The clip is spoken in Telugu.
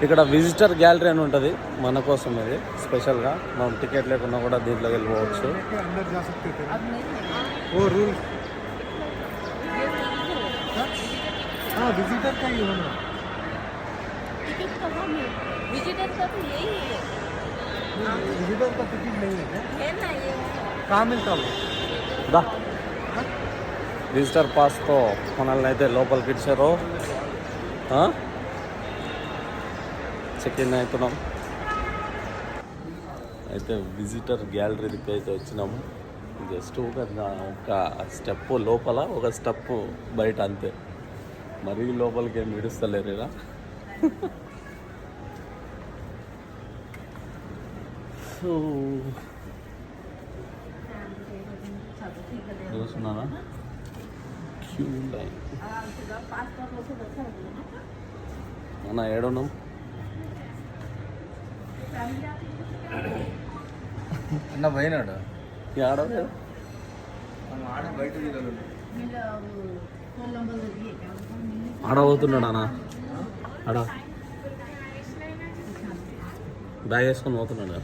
ఇక్కడ విజిటర్ గ్యాలరీ అని ఉంటుంది మన కోసం, ఇది స్పెషల్గా. మనం టికెట్ లేకున్నా కూడా దీంట్లోకి వెళ్ళిపోవచ్చు. विजिटर का ही होना, टिकट कहाँ में? विजिटर का तो यही है। विजिटर का टिकट नहीं है क्या? है ना ये। कहाँ मिलता वो? దా విజిటర్ పాస్తో మనల్ని అయితే లోపలికి ఇచ్చారు. చెక్ ఇన్ అవుతున్నాం. అయితే విజిటర్ గ్యాలరీకి అయితే వచ్చినాము. జస్ట్ ఒక స్టెప్ లోపల, ఒక స్టెప్ బయట, అంతే. మరీ లోపలికి ఏం విడుస్తలేరు ఇలా. చూస్తున్నారా క్యూ లైన్. అన్న ఏడున్నాం? అన్న పోయినాడు ఆడలేదు. ఆడబోతున్నాడు అన్న. ఆడ బ్యాగ్ వేసుకొని పోతున్నాడు.